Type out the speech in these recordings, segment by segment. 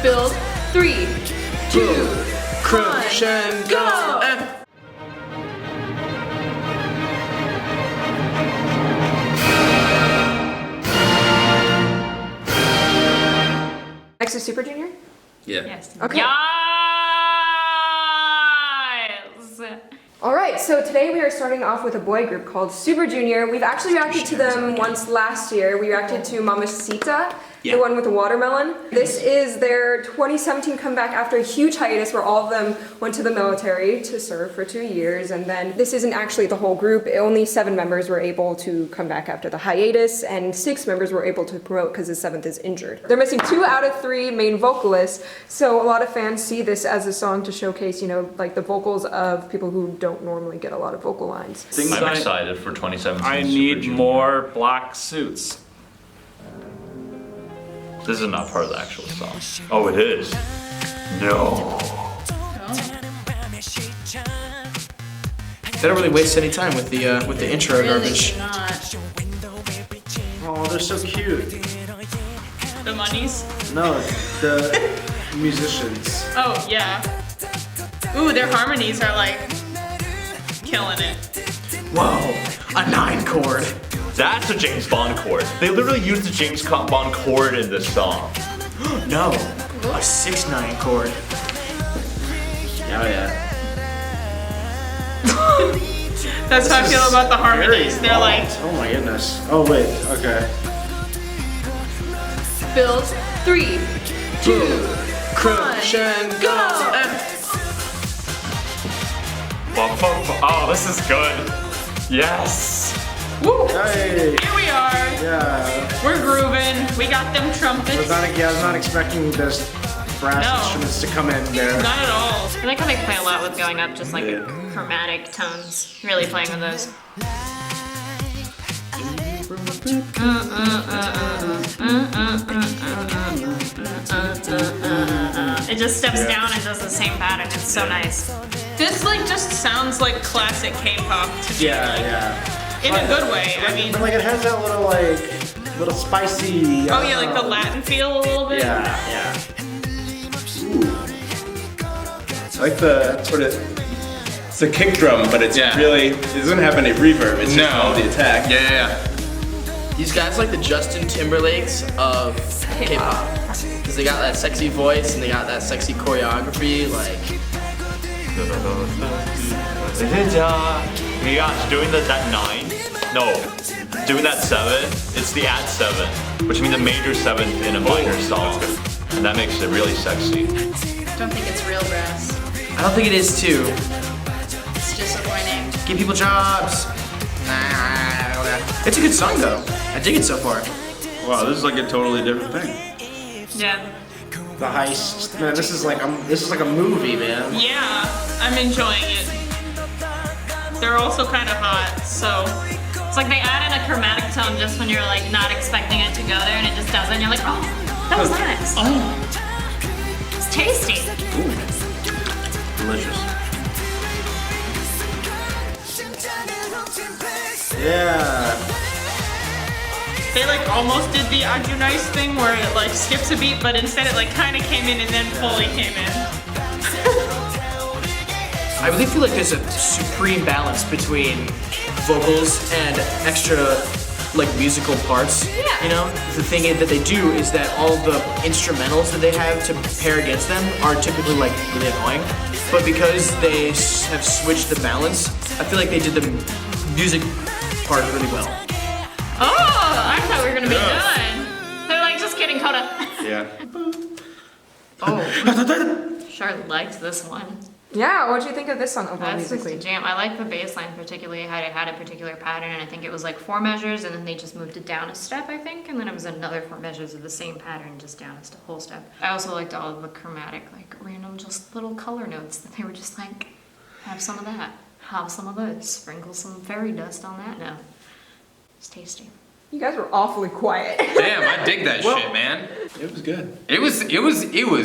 Build 3, 2, Crush and go! Next is Super Junior? Yeah. Yes. Okay. Yes! Alright, so today we are starting off with a boy group called Super Junior. We've actually reacted to them once last year. We reacted to Mamacita, the one with the watermelon. This is their 2017 comeback after a huge hiatus where all of them went to the military to serve for 2 years. And then this isn't actually the whole group. Only 7 members were able to come back after the hiatus, and 6 members were able to promote because the 7th is injured. They're missing 2 out of 3 main vocalists, so a lot of fans see this as a song to showcase, you know, like the vocals of people who don't normally get a lot of vocal lines. I'm excited for 2017. I need more black suits. This is not part of the actual song. Oh, it is. No. They don't really waste any time with the intro garbage. Not. Oh, they're so cute. The monies? No, the musicians. Oh, yeah. Ooh, their harmonies are like killing it. Whoa, a 9 chord. That's a James Bond chord. They literally used the James Bond chord in this song. No, a 6/9 chord. Oh yeah. That's how I feel about the harmonies. They're like, Oh my goodness. Oh wait, okay. Build 3, 2, Crush and go! Oh, this is good. Yes. woo! Hey. Here we are. Yeah. We're grooving. We got them I was trumpets. not expecting this brass No. instruments to come in there. Not at all. I like how they play a lot with going up just like chromatic tones. Really playing with those. It just steps down and does the same pattern. It's so nice. This like just sounds like classic K-pop to me. Yeah. In a good way. I mean, But like it has that little spicy. oh yeah, like the Latin feel a little bit. Yeah. I like the sort of. It's a kick drum, but it's really it doesn't have any reverb. It's just all the attack. Yeah. These guys like the Justin Timberlakes of K-pop. Because they got that sexy voice and they got that sexy choreography, like... Yeah, doing that 9. No, doing that 7. It's the add 7, which means a major 7th in a minor song. And that makes it really sexy. Don't think it's real brass. I don't think it is too. It's disappointing. Give people jobs. It's a good song though. I dig it so far. Wow, this is like a totally different thing. Yeah. The heist, man. This is like a movie, man. Yeah, I'm enjoying it. They're also kind of hot, so it's like they add in a chromatic tone just when you're like not expecting it to go there, and it just doesn't. You're like, oh, that was nice. Oh, it's tasty. Ooh, delicious. Yeah. They like almost did the "Are you nice" thing where it like skips a beat, but instead it like kind of came in and then fully came in. I really feel like there's a supreme balance between vocals and extra like musical parts. Yeah. You know, the thing that they do is that all the instrumentals that they have to pair against them are typically like really annoying. But because they have switched the balance, I feel like they did the music part really well. Oh, I thought we were gonna be done. They're like, just kidding, Coda. Yeah. Oh, Charlotte liked this one. Yeah, what'd you think of this song overall That's just a musically? jam. I like the bass line particularly. How it had a particular pattern, and I think it was like 4 measures, and then they just moved it down a step, I think, and then it was another 4 measures of the same pattern, just down a whole step. I also liked all of the chromatic, like random, just little color notes that they were just like, have some of that, have some of this, sprinkle some fairy dust on that. No, it's tasty. You guys were awfully quiet. Damn, I dig that shit, man. It was good. It was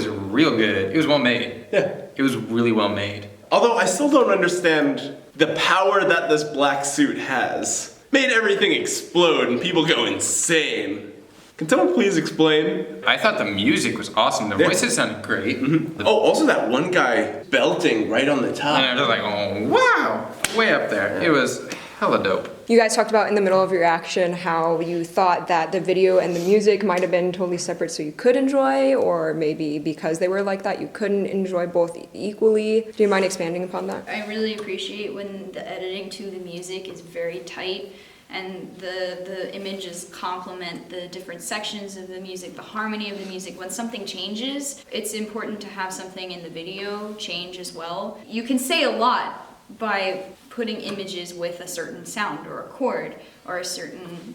real good. It was well made. Yeah. It was really well made. Although I still don't understand the power that this black suit has. Made everything explode and people go insane. Can someone please explain? I thought the music was awesome. Their voices sounded great. Oh, also that one guy belting right on the top. And they're like, oh, wow, way up there. It was hella dope. You guys talked about in the middle of your reaction how you thought that the video and the music might have been totally separate so you could enjoy, or maybe because they were like that you couldn't enjoy both equally. Do you mind expanding upon that? I really appreciate when the editing to the music is very tight and the images complement the different sections of the music, the harmony of the music. When something changes, it's important to have something in the video change as well. You can say a lot by putting images with a certain sound or a chord or a certain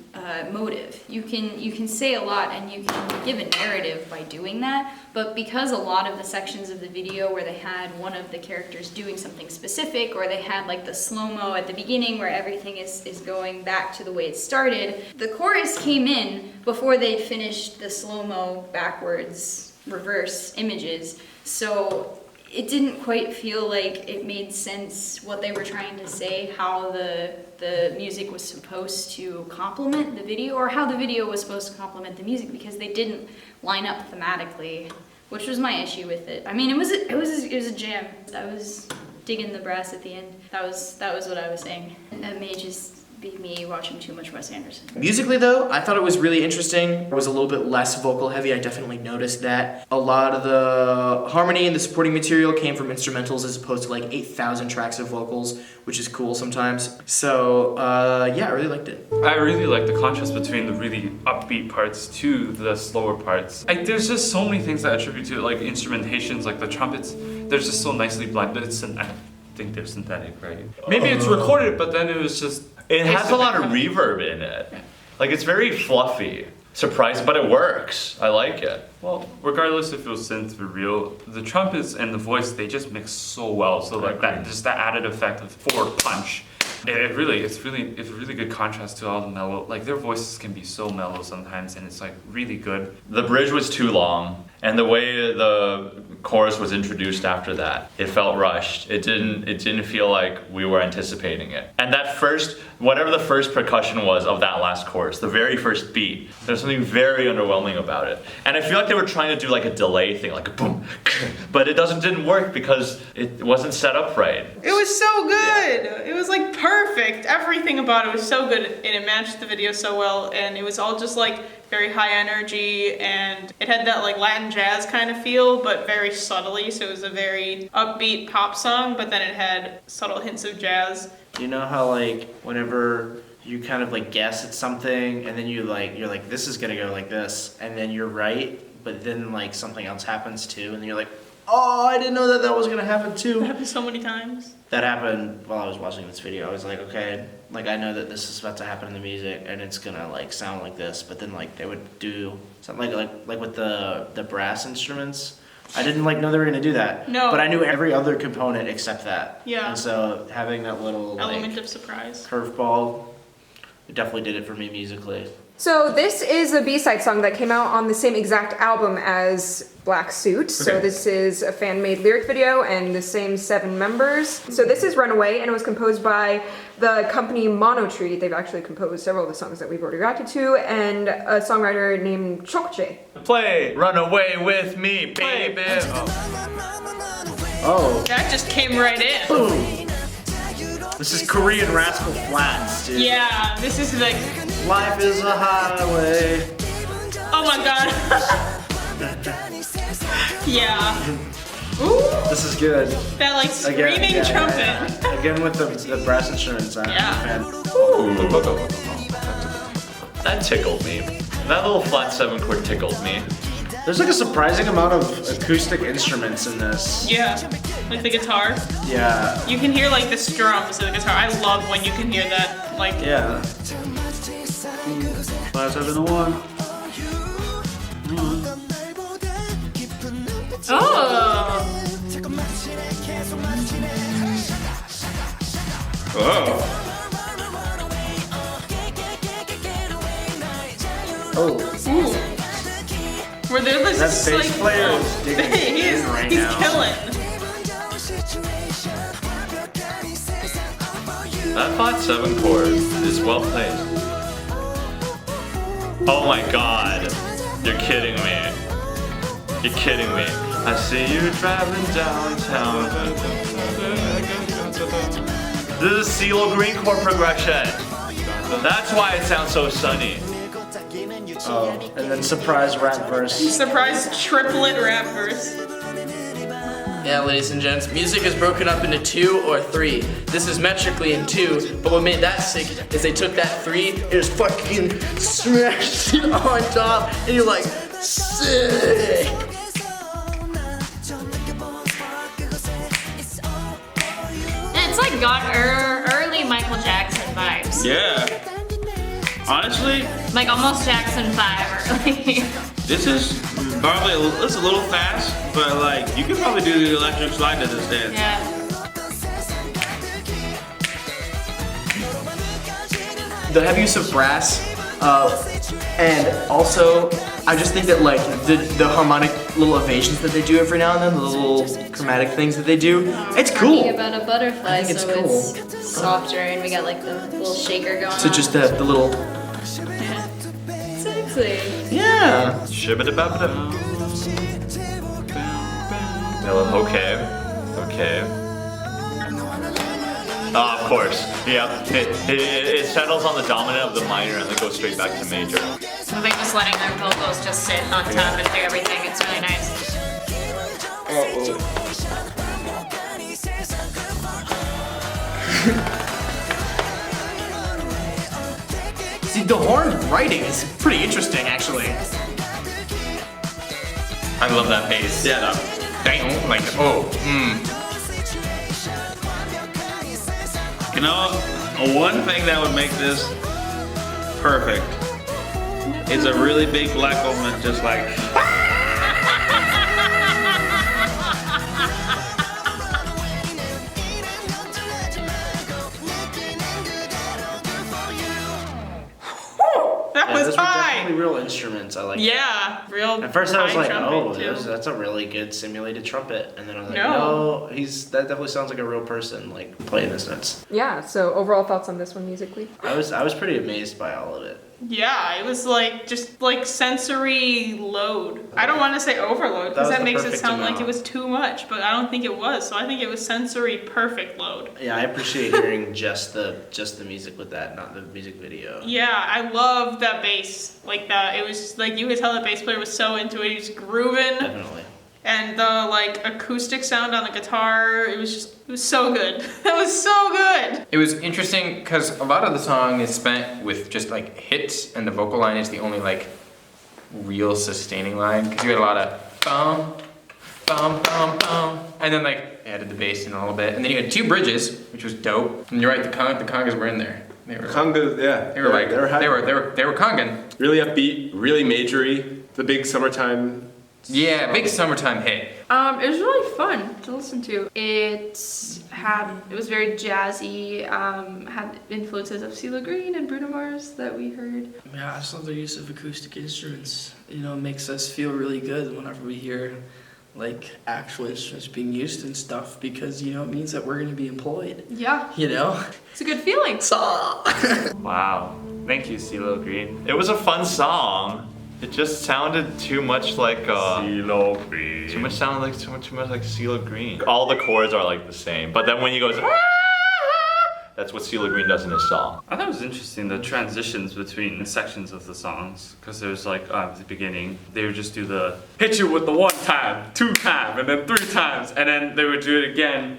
motive. You can say a lot and you can give a narrative by doing that, but because a lot of the sections of the video where they had one of the characters doing something specific, or they had like the slow-mo at the beginning where everything is going back to the way it started, the chorus came in before they'd finished the slow-mo backwards reverse images, so it didn't quite feel like it made sense what they were trying to say, how the music was supposed to complement the video, or how the video was supposed to complement the music, because they didn't line up thematically, which was my issue with it. I mean, it was a jam. I was digging the brass at the end. That was what I was saying. That may just be me watching too much Wes Anderson. Musically though, I thought it was really interesting. It was a little bit less vocal heavy. I definitely noticed that. A lot of the harmony and the supporting material came from instrumentals as opposed to like 8,000 tracks of vocals, which is cool sometimes. So yeah, I really liked it. I really like the contrast between the really upbeat parts to the slower parts. There's just so many things that I attribute to it, like instrumentations, like the trumpets. They're just so nicely blended. I think they're synthetic, right? Maybe it's recorded, but then it was just... It has a lot of reverb in it. Like, it's very fluffy. Surprising, but it works. I like it. Well, regardless if it was synth or real, the trumpets and the voice, they just mix so well. So like that, just that added effect of forward punch. It's really good contrast to all the mellow, like their voices can be so mellow sometimes, and it's like really good. The bridge was too long, and the way the chorus was introduced after that, it felt rushed. It didn't feel like we were anticipating it. And that first, whatever the first percussion was of that last chorus, the very first beat, there's something very underwhelming about it. And I feel like they were trying to do like a delay thing, like a boom, but it didn't work because it wasn't set up right. It was so good. Yeah. It was like perfect. Everything about it was so good, and it matched the video so well, and it was all just like very high energy, and it had that like Latin jazz kind of feel, but very subtly, so it was a very upbeat pop song, but then it had subtle hints of jazz. You know how like whenever you kind of like guess at something and then you're like this is gonna go like this, and then you're right, but then like something else happens too, and then you're like, oh, I didn't know that was gonna happen too. That happened so many times. That happened while I was watching this video. I was like, okay, like I know that this is about to happen in the music and it's gonna like sound like this, but then like they would do something like with the brass instruments. I didn't like know they were gonna do that. No. But I knew every other component except that. Yeah. And so having that little element of surprise, curveball, it definitely did it for me musically. So this is a B-side song that came out on the same exact album as Black Suit. So this is a fan-made lyric video and the same 7 members. So this is Runaway, and it was composed by the company Monotree. They've actually composed several of the songs that we've already reacted to, and a songwriter named Chokche. Play Runaway with me, baby. Oh. that just came right in. Boom. This is Korean Rascal Flatts, dude. Yeah, this is like... Life is a highway. Oh my god. Yeah. Ooh. This is good. That like screaming trumpet. Yeah. Again with the brass instruments. Yeah. Ooh. That tickled me. That little flat 7 chord tickled me. There's like a surprising amount of acoustic instruments in this. Yeah, like the guitar. Yeah. You can hear like the strums of the guitar. I love when you can hear that. Like. Yeah. 5, 7, 1. Oh. Oh. Ooh. Where they're That just bass like, player is digging in right he's now. killing. That flat 7 chord is well played. Oh my god. You're kidding me. You're kidding me. I see you driving downtown. This is CeeLo Green chord progression. That's why it sounds so sunny. Oh, and then surprise rap verse. Surprise triplet rap verse. Yeah, ladies and gents, music is broken up into 2 or 3. This is metrically in 2, but what made that sick is they took that 3 and just fucking smashed it on top, and you're like, sick! It's like got early Michael Jackson vibes. Yeah. Honestly, Like almost Jackson 5 early. this is probably it's a little fast, but like you could probably do the electric slide to this dance. Yeah. The heavy use of brass, and also I just think that like the harmonic little evasions that they do every now and then, the little chromatic things that they do, it's cool. Talking about a butterfly, I think it's so cool. it's softer, and we got like the little shaker going So on. just the little, Sexy. yeah. Shibbida-babida. Okay. Of course. Yeah. It settles on the dominant of the minor and then goes straight back to major. So they're just letting their vocals just sit on top and do everything. It's really nice. See, the horn writing is pretty interesting, actually. I love that bass. Yeah, no. Dang, like, oh, You know, one thing that would make this perfect is a really big black woman just like That Yeah, was those were high. definitely real instruments. I like. Yeah, real. At first I was high like, trumpet, oh, too. that's a really good simulated trumpet, and then I was like, No. no, that definitely sounds like a real person like playing this notes. Yeah, so overall thoughts on this one musically? I was pretty amazed by all of it. Yeah, it was like just like sensory load. I don't want to say overload That because was that the makes it perfect sound like amount. it was too much, but I don't think it was. So I think it was sensory perfect load. Yeah, I appreciate hearing just the music with that, not the music video. Yeah, I love that bass. Like that, it was just, like you could tell the bass player was so into it. He was grooving, Definitely. and the like acoustic sound on the guitar. It was so good. That was so good. It was interesting because a lot of the song is spent with just like hits, and the vocal line is the only like real sustaining line. Because you had a lot of bum, bum, bum, bum, and then like added the bass in a little bit, and then you had 2 bridges, which was dope. And you're right, the congas were in there. They were Congas, yeah. They were like they were high. they were congan. Really upbeat, really majory. The big summertime. Yeah, big summertime hit. It was really fun to listen to. It was very jazzy, had influences of CeeLo Green and Bruno Mars that we heard. Yeah, I just love the use of acoustic instruments. You know, it makes us feel really good whenever we hear like actual instruments being used and stuff because, you know, it means that we're going to be employed. Yeah, You know? it's a good feeling. Wow. Thank you, CeeLo Green. It was a fun song. It just sounded too much like CeeLo Green. Too much like CeeLo Green. All the chords are like the same, but then when he goes, that's what CeeLo Green does in his song. I thought it was interesting the transitions between sections of the songs because there's like at the beginning they would just do the hit you with the 1 time, 2 time, and then 3 times, and then they would do it again,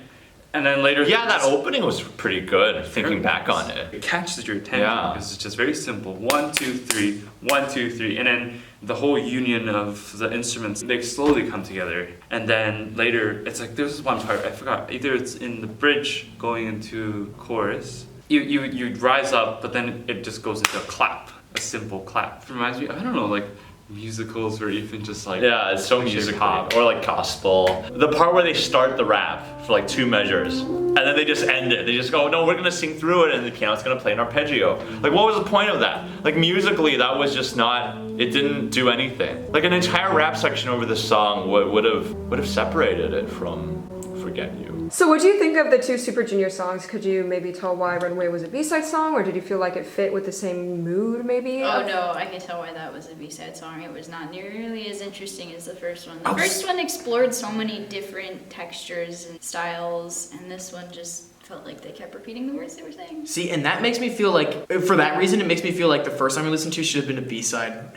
and then later. Yeah, that opening was pretty good. Thinking back on it, It catches your attention Yeah. because it's just very simple. 1, 2, 3, 1, 2, 3, and then the whole union of the instruments, they slowly come together. And then later, it's like there's this one part I forgot. Either it's in the bridge going into chorus. You rise up, but then it just goes into a clap, a simple clap. It reminds me, I don't know, like musicals or even just like yeah, it's so cliche musical pop. or like gospel. The part where they start the rap for like 2 measures and then they just end it. They just go, no, we're gonna sing through it and the piano's gonna play an arpeggio. Like, what was the point of that? Like musically, that was just not. It didn't do anything. Like an entire rap section over this song would have separated it from forget you. So what do you think of the two Super Junior songs? Could you maybe tell why Runaway was a B-side song, or did you feel like it fit with the same mood maybe? Oh no, I can tell why that was a B-side song. It was not nearly as interesting as the first one. The first one explored so many different textures and styles, and this one just felt like they kept repeating the words they were saying. See, and that makes me feel like, for that reason, it makes me feel like the first song we listened to should have been a B-side.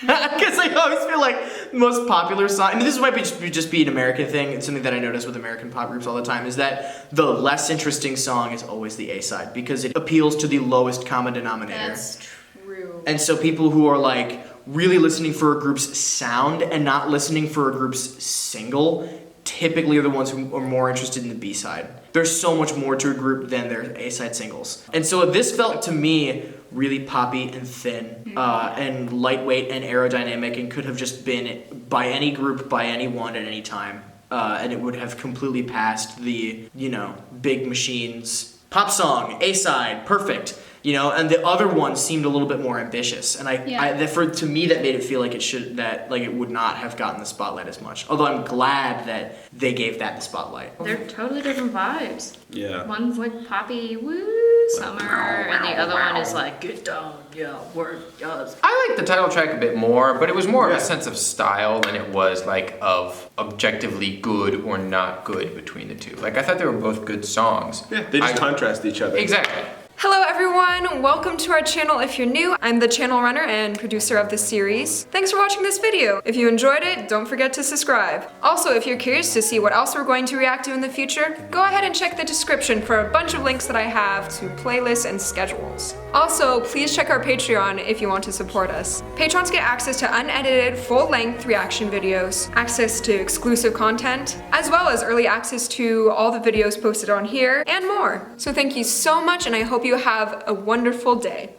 Because I always feel like the most popular song, and this might just be an American thing, it's something that I notice with American pop groups all the time, is that the less interesting song is always the A-side, because it appeals to the lowest common denominator. That's true. And so people who are like really listening for a group's sound and not listening for a group's single typically are the ones who are more interested in the B-side. There's so much more to a group than their A-side singles. And so this felt to me really poppy and thin and lightweight and aerodynamic, and could have just been by any group, by anyone at any time. And it would have completely passed the, you know, Big Machines pop song, A-side, perfect. You know, and the other one seemed a little bit more ambitious, and to me that made it feel like it would not have gotten the spotlight as much. Although I'm glad that they gave that the spotlight. They're totally different vibes. Yeah. One's like poppy, woo, summer, and the other one is like, get down, yeah, work, yes. I like the title track a bit more, but it was more of a sense of style than it was like of objectively good or not good between the two. Like I thought they were both good songs. Yeah, they just contrast each other. Exactly. Hello everyone, welcome to our channel. If you're new, I'm the channel runner and producer of this series. Thanks for watching this video. If you enjoyed it, don't forget to subscribe. Also, if you're curious to see what else we're going to react to in the future, go ahead and check the description for a bunch of links that I have to playlists and schedules. Also, please check our Patreon if you want to support us. Patrons get access to unedited, full-length reaction videos, access to exclusive content, as well as early access to all the videos posted on here, and more. So thank you so much, and I hope you have a wonderful day.